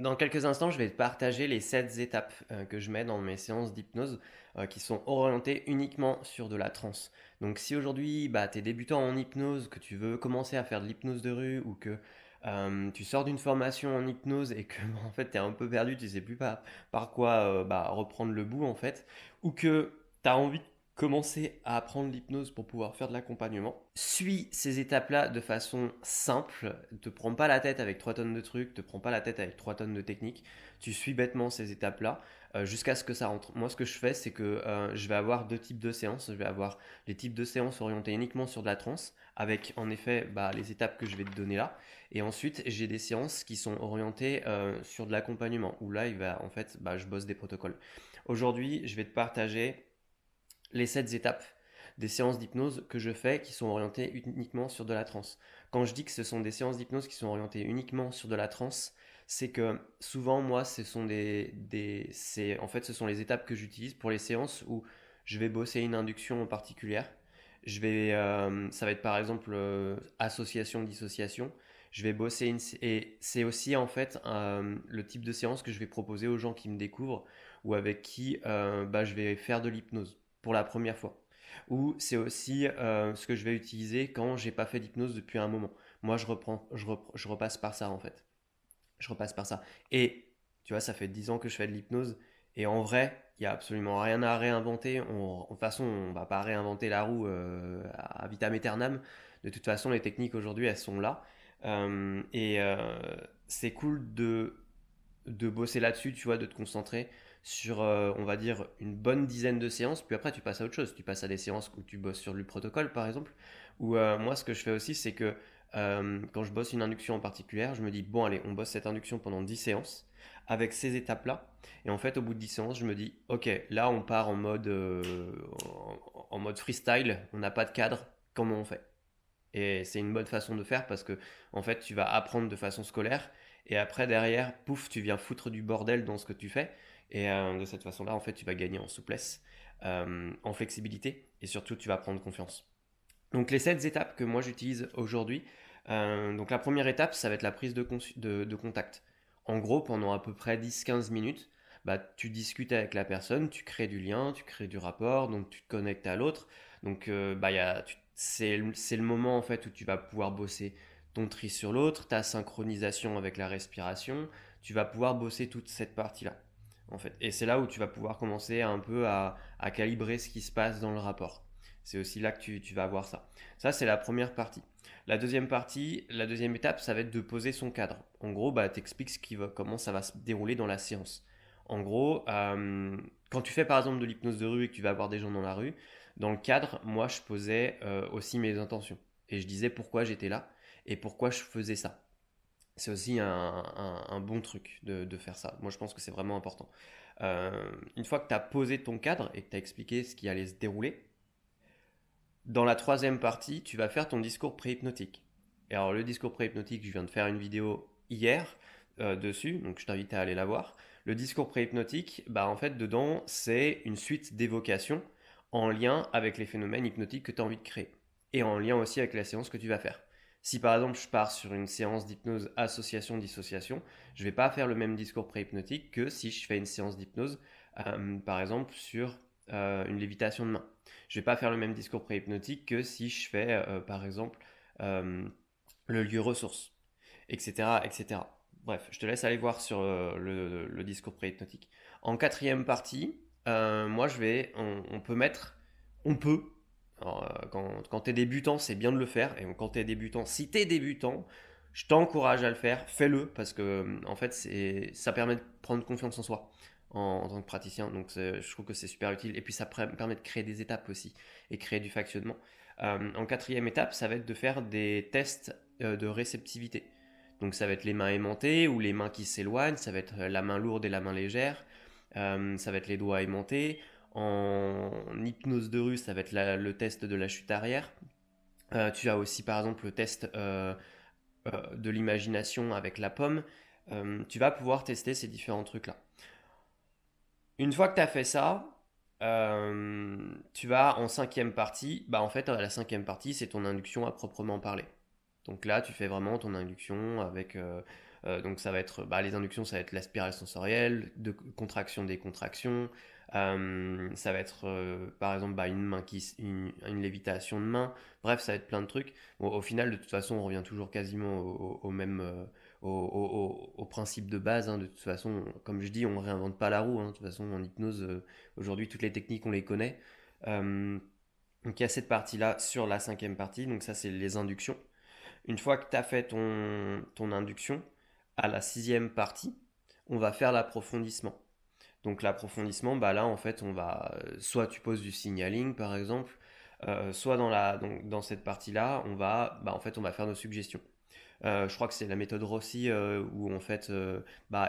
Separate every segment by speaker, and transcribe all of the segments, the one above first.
Speaker 1: Dans quelques instants, je vais te partager les 7 étapes que je mets dans mes séances d'hypnose qui sont orientées uniquement sur de la transe. Donc si aujourd'hui tu es débutant en hypnose, que tu veux commencer à faire de l'hypnose de rue ou que tu sors d'une formation en hypnose et que en fait tu es un peu perdu, tu sais plus par quoi reprendre le bout en fait, ou que tu as envie de commencer à apprendre l'hypnose pour pouvoir faire de l'accompagnement. Suis ces étapes-là de façon simple, ne te prends pas la tête avec 3 tonnes de trucs, te prends pas la tête avec 3 tonnes de techniques, tu suis bêtement ces étapes-là jusqu'à ce que ça rentre. Moi ce que je fais c'est que je vais avoir deux types de séances, je vais avoir les types de séances orientés uniquement sur de la transe, avec en effet les étapes que je vais te donner là, et ensuite j'ai des séances qui sont orientées sur de l'accompagnement, où là je bosse des protocoles. Aujourd'hui je vais te partager les 7 étapes des séances d'hypnose que je fais qui sont orientées uniquement sur de la transe. Quand je dis que ce sont des séances d'hypnose qui sont orientées uniquement sur de la transe, c'est que souvent moi ce sont ce sont les étapes que j'utilise pour les séances où je vais bosser une induction en particulière. Ça va être par exemple association dissociation. Je vais bosser et c'est aussi en fait le type de séance que je vais proposer aux gens qui me découvrent ou avec qui je vais faire de l'hypnose pour la première fois. Ou c'est aussi ce que je vais utiliser quand j'ai pas fait d'hypnose depuis un moment. Moi, je repasse par ça en fait. Je repasse par ça. Et tu vois, ça fait 10 ans que je fais de l'hypnose. Et en vrai, il n'y a absolument rien à réinventer. De toute façon, on va pas réinventer la roue à vitam aeternam. De toute façon, les techniques aujourd'hui, elles sont là. C'est cool de bosser là-dessus, tu vois, de te concentrer sur, on va dire, une bonne dizaine de séances, puis après tu passes à autre chose. Tu passes à des séances où tu bosses sur le protocole, par exemple. Ou moi, ce que je fais aussi, c'est que quand je bosse une induction en particulier, je me dis, bon, allez, on bosse cette induction pendant 10 séances, avec ces étapes-là. Et en fait, au bout de 10 séances, je me dis, ok, là, on part en mode freestyle, on n'a pas de cadre, comment on fait? Et c'est une bonne façon de faire parce que en fait, tu vas apprendre de façon scolaire et après derrière, pouf, tu viens foutre du bordel dans ce que tu fais. Et de cette façon-là, en fait, tu vas gagner en souplesse, en flexibilité et surtout, tu vas prendre confiance. Donc les 7 étapes que moi j'utilise aujourd'hui. Donc la première étape, ça va être la prise de contact. En gros, pendant à peu près 10-15 minutes, tu discutes avec la personne, tu crées du lien, tu crées du rapport, donc tu te connectes à l'autre. Donc c'est le moment en fait où tu vas pouvoir bosser ton tri sur l'autre, ta synchronisation avec la respiration, tu vas pouvoir bosser toute cette partie-là. En fait. Et c'est là où tu vas pouvoir commencer un peu à calibrer ce qui se passe dans le rapport. C'est aussi là que tu vas avoir ça. Ça, c'est la première partie. La deuxième étape, ça va être de poser son cadre. En gros, t'expliques comment ça va se dérouler dans la séance. En gros, quand tu fais par exemple de l'hypnose de rue et que tu vas avoir des gens dans la rue, dans le cadre, moi, je posais aussi mes intentions. Et je disais pourquoi j'étais là et pourquoi je faisais ça. C'est aussi un bon truc de faire ça. Moi, je pense que c'est vraiment important. Une fois que tu as posé ton cadre et que tu as expliqué ce qui allait se dérouler, dans la troisième partie, tu vas faire ton discours préhypnotique. Et alors, le discours préhypnotique, je viens de faire une vidéo hier dessus, donc je t'invite à aller la voir. Le discours préhypnotique, en fait, dedans, c'est une suite d'évocations en lien avec les phénomènes hypnotiques que tu as envie de créer. Et en lien aussi avec la séance que tu vas faire. Si par exemple je pars sur une séance d'hypnose association-dissociation, je ne vais pas faire le même discours préhypnotique que si je fais une séance d'hypnose, par exemple sur une lévitation de main. Je ne vais pas faire le même discours préhypnotique que si je fais, par exemple, euh, le lieu ressource, etc., etc. Bref, je te laisse aller voir sur le discours préhypnotique. En quatrième partie, moi on peut mettre, on peut, alors, quand tu es débutant, c'est bien de le faire, et quand tu es débutant, si tu es débutant, je t'encourage à le faire, fais-le, parce que en fait, ça permet de prendre confiance en soi en tant que praticien, donc je trouve que c'est super utile, et puis ça permet de créer des étapes aussi, et créer du factionnement. En quatrième étape, ça va être de faire des tests de réceptivité. Donc ça va être les mains aimantées ou les mains qui s'éloignent, ça va être la main lourde et la main légère, ça va être les doigts aimantés. En hypnose de rue, ça va être le test de la chute arrière. Tu as aussi par exemple le test de l'imagination avec la pomme. Tu vas pouvoir tester ces différents trucs-là. Une fois que tu as fait ça, tu vas en cinquième partie. En fait, la cinquième partie, c'est ton induction à proprement parler. Donc là, tu fais vraiment ton induction avec Donc ça va être, les inductions, ça va être la spirale sensorielle, de contraction, décontraction. Ça va être, par exemple, une lévitation de main. Bref, ça va être plein de trucs. Bon, au final, de toute façon, on revient toujours quasiment au même, au principe de base, hein. De toute façon, comme je dis, on ne réinvente pas la roue, hein. De toute façon, en hypnose, aujourd'hui, toutes les techniques, on les connaît. Euh, donc il y a cette partie-là sur la cinquième partie. Donc ça, c'est les inductions. Une fois que tu as fait ton induction, à la sixième partie, on va faire l'approfondissement. Donc l'approfondissement, là en fait, on va soit tu poses du signaling par exemple, soit dans cette partie-là, on va faire nos suggestions. Je crois que c'est la méthode Rossi où en fait,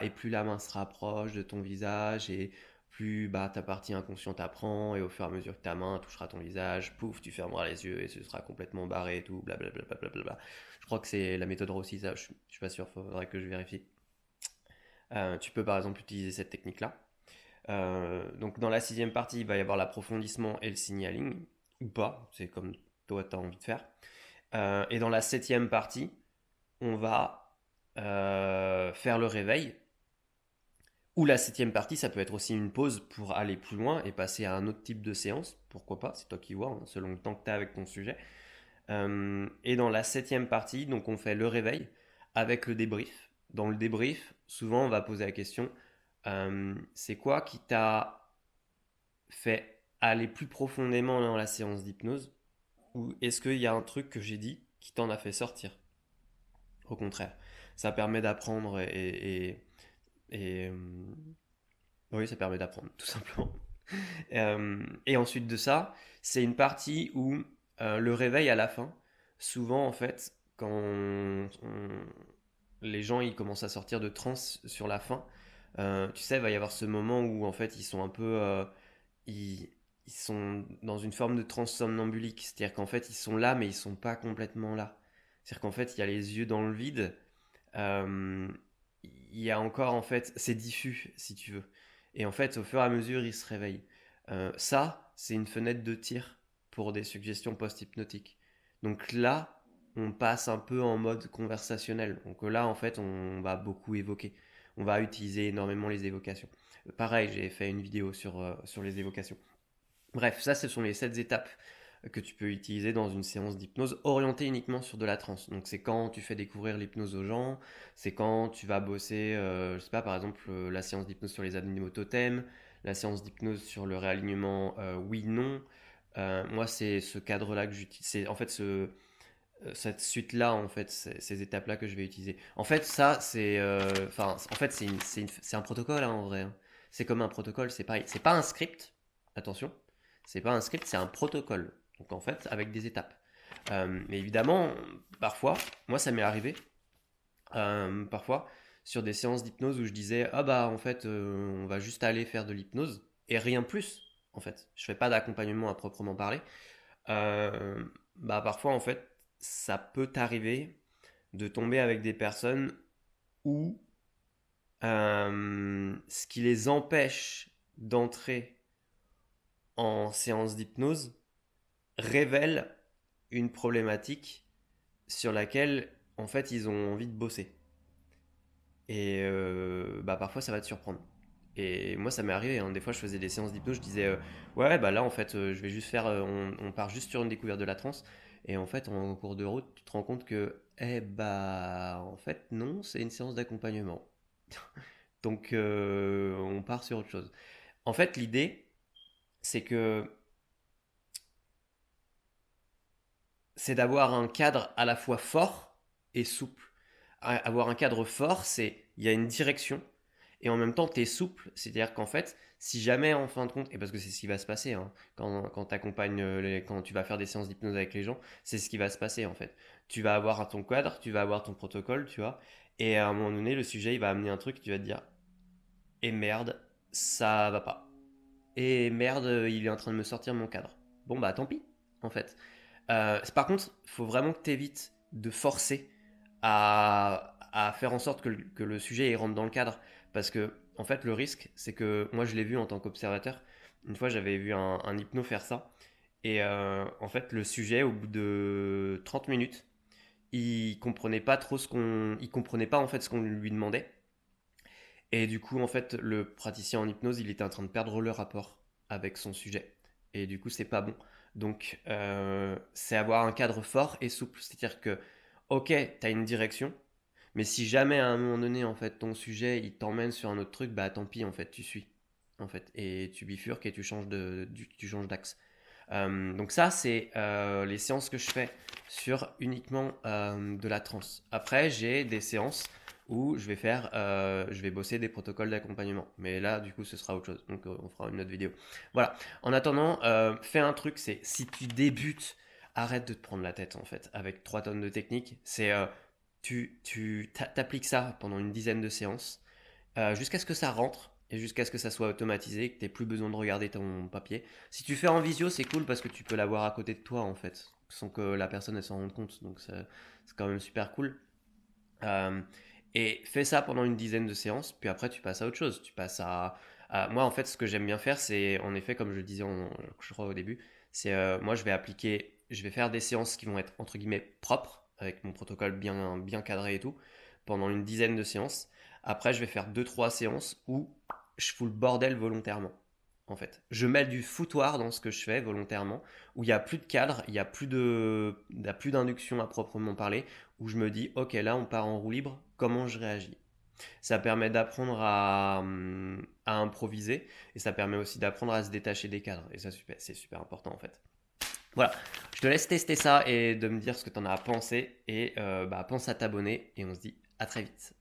Speaker 1: et plus la main se rapproche de ton visage et plus ta partie inconsciente apprend et au fur et à mesure que ta main touchera ton visage, pouf, tu fermeras les yeux et ce sera complètement barré et tout, blablabla. Bla, bla, bla, bla. Je crois que c'est la méthode Rossi, ça, je suis pas sûr, faudrait que je vérifie. Tu peux par exemple utiliser cette technique-là. Donc dans la sixième partie, il va y avoir l'approfondissement et le signaling, ou pas, c'est comme toi tu as envie de faire. Et dans la septième partie, on va faire le réveil. Ou la septième partie, ça peut être aussi une pause pour aller plus loin et passer à un autre type de séance. Pourquoi pas, c'est toi qui vois, hein, selon le temps que tu as avec ton sujet. Et dans la septième partie, donc on fait le réveil avec le débrief. Dans le débrief, souvent on va poser la question, c'est quoi qui t'a fait aller plus profondément dans la séance d'hypnose? Ou est-ce qu'il y a un truc que j'ai dit qui t'en a fait sortir? Au contraire, ça permet d'apprendre et oui, ça permet d'apprendre, tout simplement. Et ensuite de ça, c'est une partie où le réveil à la fin, souvent en fait, les gens ils commencent à sortir de transe sur la fin, tu sais, il va y avoir ce moment où en fait ils sont un peu, ils, ils sont dans une forme de transe somnambulique, c'est-à-dire qu'en fait ils sont là mais ils sont pas complètement là. C'est-à-dire qu'en fait il y a les yeux dans le vide, euh, il y a encore en fait, c'est diffus si tu veux. Et en fait, au fur et à mesure, il se réveille. Ça, c'est une fenêtre de tir pour des suggestions post-hypnotiques. Donc là, on passe un peu en mode conversationnel. Donc là, en fait, on va beaucoup évoquer. On va utiliser énormément les évocations. Pareil, j'ai fait une vidéo sur les évocations. Bref, ça, ce sont les 7 étapes que tu peux utiliser dans une séance d'hypnose orientée uniquement sur de la transe. Donc c'est quand tu fais découvrir l'hypnose aux gens, c'est quand tu vas bosser, je sais pas, par exemple la séance d'hypnose sur les animaux totems, la séance d'hypnose sur le réalignement oui-non. Moi c'est ce cadre-là que j'utilise, c'est en fait cette suite-là, en fait, ces étapes-là que je vais utiliser. En fait, ça, en fait, c'est un protocole, hein, en vrai, hein. C'est comme un protocole, c'est pareil. C'est pas un script, attention, c'est pas un script, c'est un protocole. Donc, en fait, avec des étapes. Mais évidemment, parfois, moi, ça m'est arrivé, parfois, sur des séances d'hypnose où je disais, ah bah, en fait, on va juste aller faire de l'hypnose et rien plus, en fait. Je fais pas d'accompagnement à proprement parler. Euh, Parfois, en fait, ça peut t'arriver de tomber avec des personnes où ce qui les empêche d'entrer en séance d'hypnose révèle une problématique sur laquelle, en fait, ils ont envie de bosser. Et parfois, ça va te surprendre. Et moi, ça m'est arrivé, hein. Des fois, je faisais des séances d'hypnose, je disais, ouais, là, en fait, je vais juste faire, on part juste sur une découverte de la transe. Et en fait, en cours de route, tu te rends compte que, en fait, non, c'est une séance d'accompagnement. Donc, on part sur autre chose. En fait, l'idée, c'est que c'est d'avoir un cadre à la fois fort et souple. Avoir un cadre fort, c'est il y a une direction et en même temps tu es souple. C'est-à-dire qu'en fait, si jamais en fin de compte, et parce que c'est ce qui va se passer hein, quand quand tu vas faire des séances d'hypnose avec les gens, c'est ce qui va se passer en fait. Tu vas avoir ton cadre, tu vas avoir ton protocole, tu vois, et à un moment donné, le sujet il va amener un truc, tu vas te dire, et merde, ça va pas. Et merde, il est en train de me sortir mon cadre. Bon bah tant pis, en fait. Par contre, il faut vraiment que tu évites de forcer à faire en sorte que le sujet il rentre dans le cadre. Parce que, en fait, le risque, c'est que moi je l'ai vu en tant qu'observateur. Une fois, j'avais vu un hypno faire ça. Et en fait, le sujet, au bout de 30 minutes, il comprenait pas trop il comprenait pas en fait ce qu'on lui demandait. Et du coup, en fait, le praticien en hypnose, il était en train de perdre le rapport avec son sujet. Et du coup, c'est pas bon. Donc, c'est avoir un cadre fort et souple. C'est-à-dire que, ok, tu as une direction, mais si jamais à un moment donné, en fait, ton sujet, il t'emmène sur un autre truc, bah tant pis, en fait, tu suis. En fait, et tu bifurques et tu changes d'axe. Donc ça, c'est les séances que je fais sur uniquement de la transe. Après, j'ai des séances où je vais bosser des protocoles d'accompagnement. Mais là, du coup, ce sera autre chose. Donc, on fera une autre vidéo. Voilà. En attendant, fais un truc, c'est si tu débutes, arrête de te prendre la tête en fait avec 3 tonnes de techniques. C'est t'appliques ça pendant une dizaine de séances jusqu'à ce que ça rentre et jusqu'à ce que ça soit automatisé, que tu n'aies plus besoin de regarder ton papier. Si tu fais en visio, c'est cool parce que tu peux l'avoir à côté de toi en fait, sans que la personne elle s'en rende compte. Donc c'est quand même super cool. Euh, et fais ça pendant une dizaine de séances, puis après tu passes à autre chose. Tu passes moi en fait ce que j'aime bien faire, c'est en effet comme je le disais, je crois au début, c'est moi je vais faire des séances qui vont être entre guillemets propres, avec mon protocole bien cadré et tout, pendant une dizaine de séances. Après je vais faire deux trois séances où je fous le bordel volontairement. En fait, je mets du foutoir dans ce que je fais volontairement, où il n'y a plus de cadre, il y a plus d'induction à proprement parler, où je me dis, ok, là on part en roue libre, comment je réagis? Ça permet d'apprendre à improviser et ça permet aussi d'apprendre à se détacher des cadres. Et ça, c'est super important en fait. Voilà, je te laisse tester ça et de me dire ce que tu en as pensé. Et bah, pense à t'abonner et on se dit à très vite.